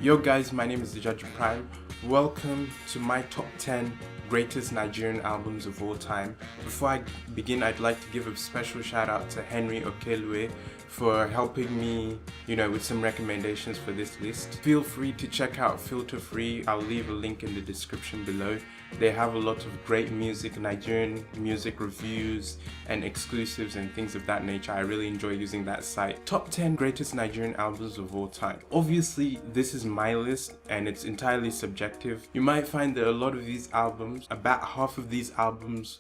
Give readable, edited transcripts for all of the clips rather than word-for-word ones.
Yo guys, my name is the Judge Prime. Welcome to my top 10 greatest Nigerian albums of all time. Before I begin, I'd like to give a special shout out to Henry Okelue for helping me, with some recommendations for this list. Feel free to check out Filter Free. I'll leave a link in the description below. They have a lot of great music, Nigerian music reviews and exclusives and things of that nature. I really enjoy using that site. Top 10 greatest Nigerian albums of all time. Obviously, this is my list and it's entirely subjective. You might find that a lot of these albums, about half of these albums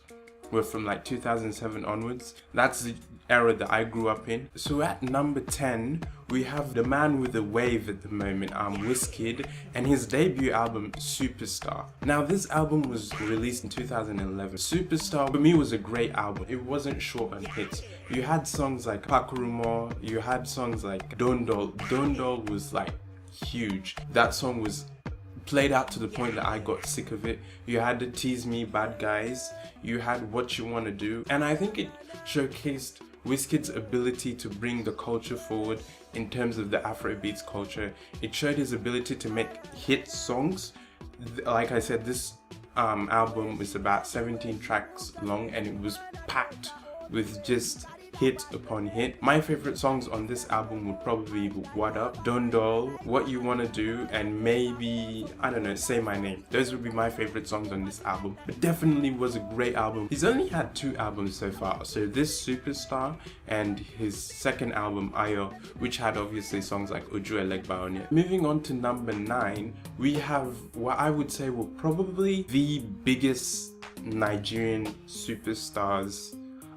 were from like 2007 onwards. That's the era that I grew up in. So at number 10, we have the man with the wave at the moment, Wizkid, and his debut album, Superstar. Now this album was released in 2011. Superstar, for me, was a great album. It wasn't short on hits. You had songs like Pakurumo, you had songs like Dondol. Dondol was like huge. That song was played out to the point that I got sick of it. You had the Tease Me Bad Guys, you had What You Wanna Do, and I think it showcased Wizkid's ability to bring the culture forward in terms of the Afrobeats culture. It showed his ability to make hit songs. Like I said, this album was about 17 tracks long and it was packed with just hit upon hit. My favorite songs on this album would probably be What Up, Dondol, What You Wanna Do, and maybe, I don't know, Say My Name. Those would be my favorite songs on this album. But definitely was a great album. He's only had 2 albums so far. So this Superstar and his second album, Ayo, which had obviously songs like Oju Elegba on it. Moving on to number 9, we have what I would say were probably the biggest Nigerian superstars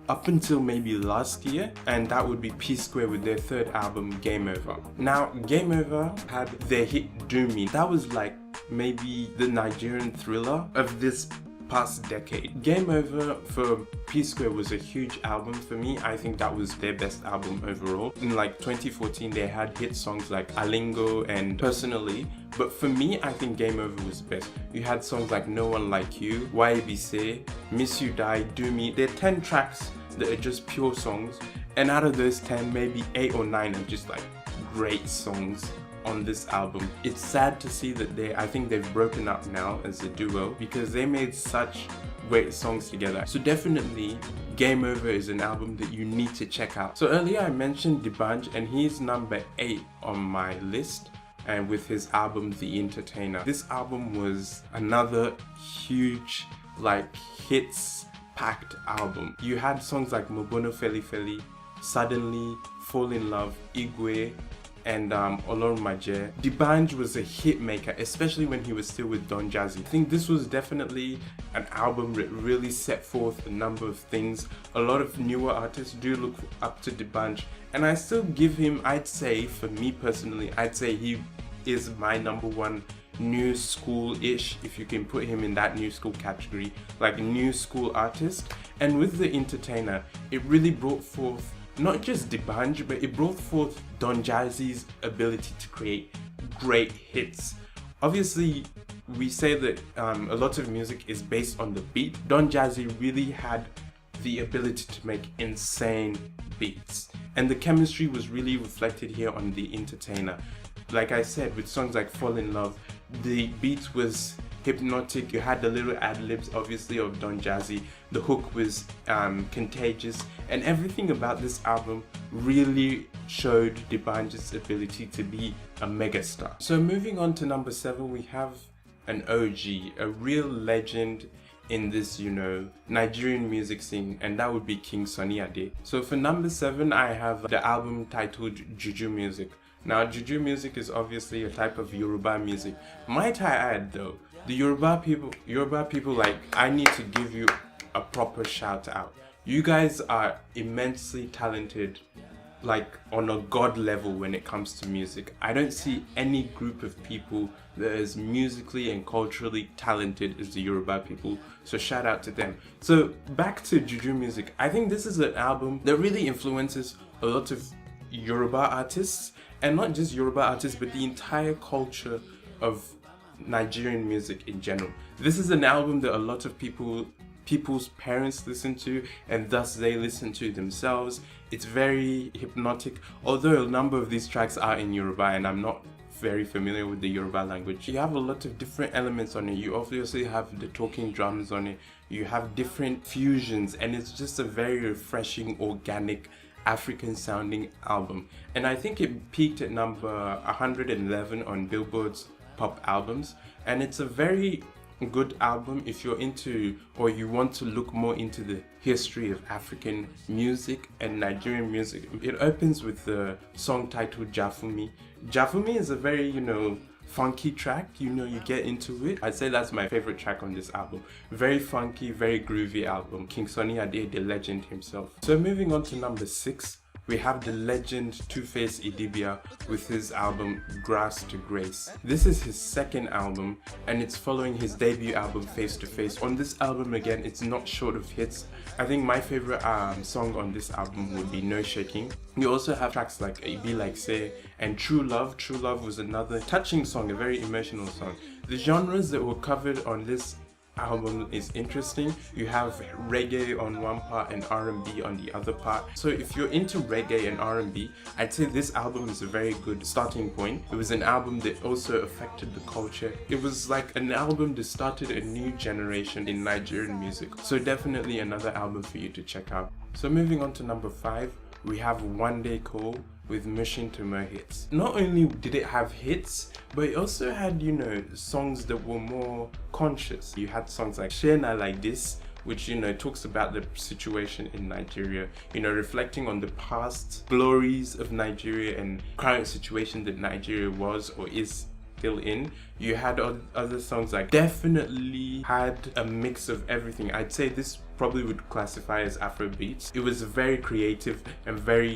up until maybe last year, and that would be Psquare with their third album, Game Over. Now, Game Over had their hit Do Me. That was like maybe the Nigerian Thriller of this past decade. Game Over for Psquare was a huge album for me. I think that was their best album overall. In like 2014, they had hit songs like Alingo and Personally, but for me, I think Game Over was best. You had songs like No One Like You, YBC, Miss You Die, Do Me. There are 10 tracks that are just pure songs, and out of those 10, maybe 8 or 9 are just like great songs on this album. It's sad to see that I think they've broken up now as a duo because they made such great songs together. So definitely Game Over is an album that you need to check out. So earlier I mentioned Dbanj, and he's number 8 on my list, and with his album The Entertainer. This album was another huge hits packed album. You had songs like Mobono Feli Feli, Suddenly, Fall in Love, Igwe, and Olorun Maje. Dbanj was a hit maker, especially when he was still with Don Jazzy. I think this was definitely an album that really set forth a number of things. A lot of newer artists do look up to Dbanj, and I still give him, I'd say, for me personally, I'd say he is my number 1 new school-ish, if you can put him in that new school category, like new school artist. And with The Entertainer, it really brought forth not just Dbanj, but it brought forth Don Jazzy's ability to create great hits. Obviously, we say that a lot of music is based on the beat. Don Jazzy really had the ability to make insane beats, and the chemistry was really reflected here on The Entertainer. Like I said, with songs like Fall in Love, the beat was hypnotic. You had the little ad-libs obviously of Don Jazzy. The hook was contagious, and everything about this album really showed Dbanj's ability to be a megastar. So moving on to number 7, we have an OG, a real legend in this, Nigerian music scene, and that would be King Sunny Ade. So for number 7, I have the album titled Juju Music. Now, Juju music is obviously a type of Yoruba music. Might I add though, the Yoruba people, like, I need to give you a proper shout out. You guys are immensely talented, like on a god level when it comes to music. I don't see any group of people that is musically and culturally talented as the Yoruba people, so shout out to them. So back to Juju music, I think this is an album that really influences a lot of Yoruba artists, and not just Yoruba artists, but the entire culture of Nigerian music in general. This is an album that a lot of people's parents listen to, and thus they listen to themselves. It's very hypnotic, although a number of these tracks are in Yoruba and I'm not very familiar with the Yoruba language. You have a lot of different elements on it. You obviously have the talking drums on it. You have different fusions, and it's just a very refreshing, organic, African sounding album. And I think it peaked at number 111 on Billboard's pop albums, and it's a very good album if you're into, or you want to look more into the history of African music and Nigerian music. It opens with the song titled Jafumi. Jafumi is a very, funky track. You get into it. I'd say that's my favorite track on this album. Very funky, very groovy album. King Sunny Ade, the legend himself. So moving on to number 6, we have the legend Two-Face Idibia with his album Grass to Grace. This is his second album, and it's following his debut album Face to Face. On this album, again, it's not short of hits. I think my favorite song on this album would be No Shaking. You also have tracks like It Be Like Say and True Love. True Love was another touching song, a very emotional song. The genres that were covered on this album is interesting. You have reggae on one part and R&B on the other part. So if you're into reggae and R&B, I'd say this album is a very good starting point. It was an album that also affected the culture. It was like an album that started a new generation in Nigerian music. So definitely another album for you to check out. So moving on to number 5, we have Wande with Mushin to More Hits. Not only did it have hits, but it also had, songs that were more conscious. You had songs like Shena Like This, which, talks about the situation in Nigeria, reflecting on the past glories of Nigeria and current situation that Nigeria was or is still in. You had other songs like definitely had a mix of everything. I'd say this probably would classify as Afrobeats. It was a very creative and very,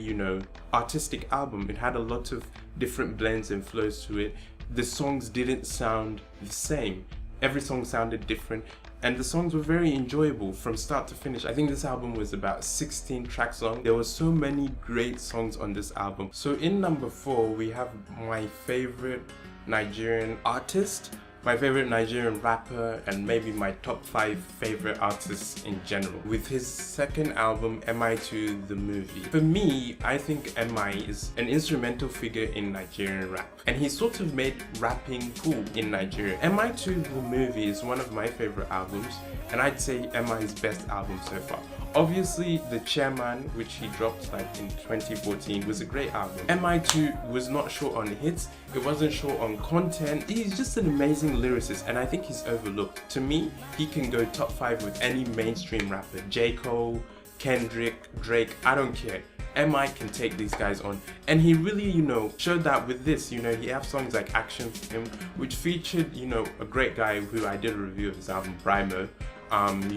artistic album. It had a lot of different blends and flows to it. The songs didn't sound the same. Every song sounded different, and the songs were very enjoyable from start to finish. I think this album was about 16 tracks long. There were so many great songs on this album. So in number 4, we have my favorite Nigerian artist, my favorite Nigerian rapper, and maybe my top 5 favorite artists in general, with his second album, MI2 The Movie. For me, I think MI is an instrumental figure in Nigerian rap, and he sort of made rapping cool in Nigeria. MI2 The Movie is one of my favorite albums, and I'd say MI's best album so far. Obviously, The Chairman, which he dropped in 2014, was a great album. MI2 was not short on hits, it wasn't short on content. He's just an amazing lyricist, and I think he's overlooked. To me, he can go top 5 with any mainstream rapper. J. Cole, Kendrick, Drake, I don't care. MI can take these guys on, and he really, showed that with this. He have songs like Action for Him, which featured, a great guy who I did a review of his album, Brimo.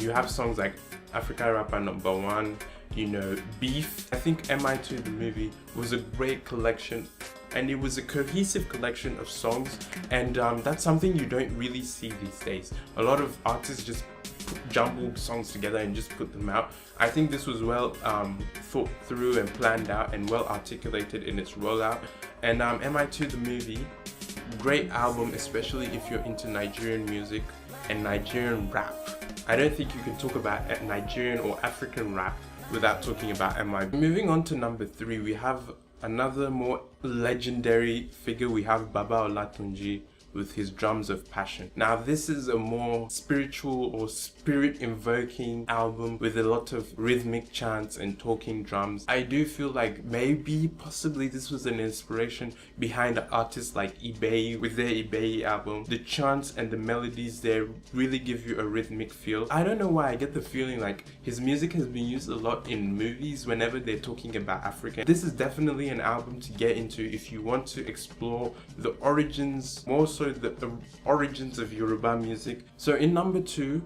You have songs like Africa Rapper Number 1, Beef. I think MI2 The Movie was a great collection, and it was a cohesive collection of songs, and that's something you don't really see these days. A lot of artists just jumble songs together and just put them out. I think this was well thought through and planned out and well articulated in its rollout. And MI2 The Movie, great album, especially if you're into Nigerian music and Nigerian rap. I don't think you can talk about Nigerian or African rap without talking about MI. Moving on to number 3, we have another more legendary figure. We have Baba Olatunji with his Drums of Passion. Now this is a more spiritual or spirit invoking album with a lot of rhythmic chants and talking drums. I do feel like possibly this was an inspiration behind artists like eBay with their eBay album. The chants and the melodies there really give you a rhythmic feel. I don't know why I get the feeling like his music has been used a lot in movies whenever they're talking about Africa. This is definitely an album to get into if you want to explore the origins, more so the origins of Yoruba music. So in number 2,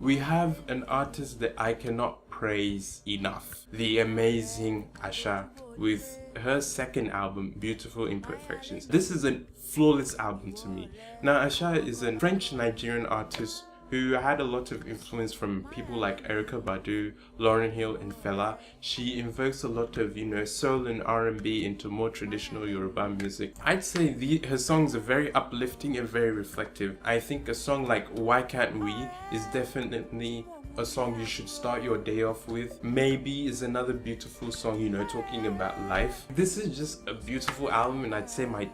we have an artist that I cannot praise enough, the amazing Asha, with her second album, Beautiful Imperfections. This is a flawless album to me. Now Asha is a French-Nigerian artist who had a lot of influence from people like Erykah Badu, Lauryn Hill and Fela. She invokes a lot of, soul and R&B into more traditional Yoruba music. I'd say her songs are very uplifting and very reflective. I think a song like Why Can't We is definitely a song you should start your day off with. Maybe is another beautiful song, talking about life. This is just a beautiful album, and I'd say my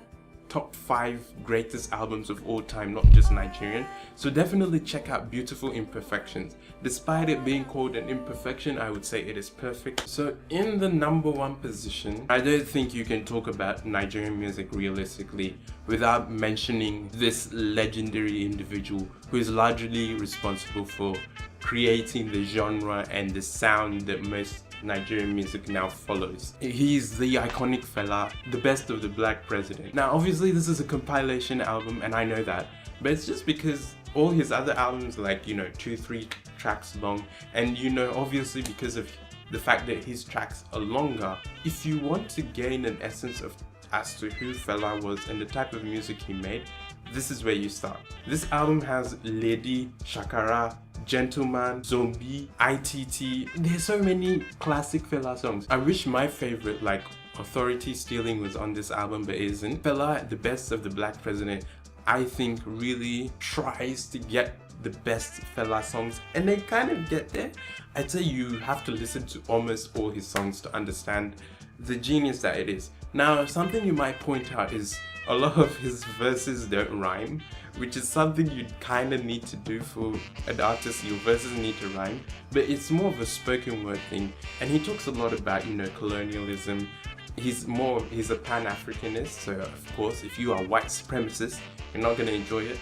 top 5 greatest albums of all time, not just Nigerian. So definitely check out Beautiful Imperfections. Despite it being called an imperfection, I would say it is perfect. So in the number 1 position, I don't think you can talk about Nigerian music realistically without mentioning this legendary individual who is largely responsible for creating the genre and the sound that most Nigerian music now follows. He's the iconic Fela, the best of the black president. Now obviously this is a compilation album and I know that, but it's just because all his other albums are like, 2-3 tracks long, and obviously because of the fact that his tracks are longer. If you want to gain an essence of as to who Fela was and the type of music he made, this is where you start. This album has Lady, Shakara, Gentleman, Zombie, ITT. There's so many classic Fela songs. I wish my favorite, like Authority Stealing, was on this album, but it isn't. Fela, the best of the black president, I think really tries to get the best Fela songs, and they kind of get there. I'd say you have to listen to almost all his songs to understand the genius that it is. Now, something you might point out is a lot of his verses don't rhyme, which is something you kind of need to do for an artist. Your verses need to rhyme, but it's more of a spoken word thing, and he talks a lot about colonialism. He's a Pan-Africanist, so of course if you are white supremacist, you're not going to enjoy it.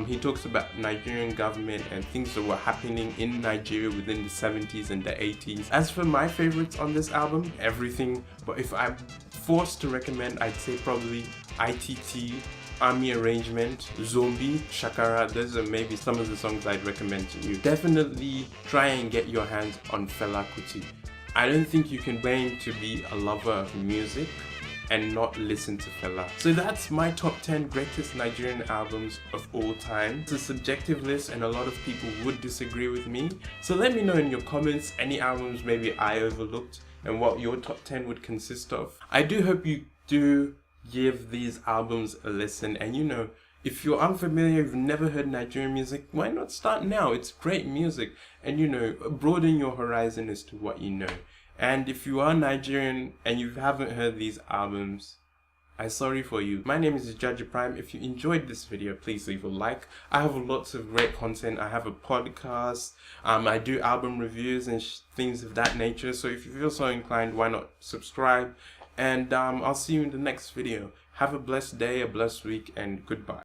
He talks about Nigerian government and things that were happening in Nigeria within the 70s and the 80s. As for my favorites on this album, everything, but if I'm forced to recommend, I'd say probably ITT, Army Arrangement, Zombie, Shakara. Those are maybe some of the songs I'd recommend to you. Definitely try and get your hands on Fela Kuti. I don't think you can claim to be a lover of music and not listen to Fela. So that's my top 10 greatest Nigerian albums of all time. It's a subjective list and a lot of people would disagree with me. So let me know in your comments any albums maybe I overlooked and what your top 10 would consist of. I do hope you do give these albums a listen, and if you're unfamiliar, you've never heard Nigerian music, why not start now? It's great music, and broaden your horizon as to what you know. And if you are Nigerian and you haven't heard these albums, I'm sorry for you. My name is Juju Prime. If you enjoyed this video, please leave a like. I have lots of great content. I have a podcast. I do album reviews and things of that nature. So if you feel so inclined, why not subscribe? And I'll see you in the next video. Have a blessed day, a blessed week, and goodbye.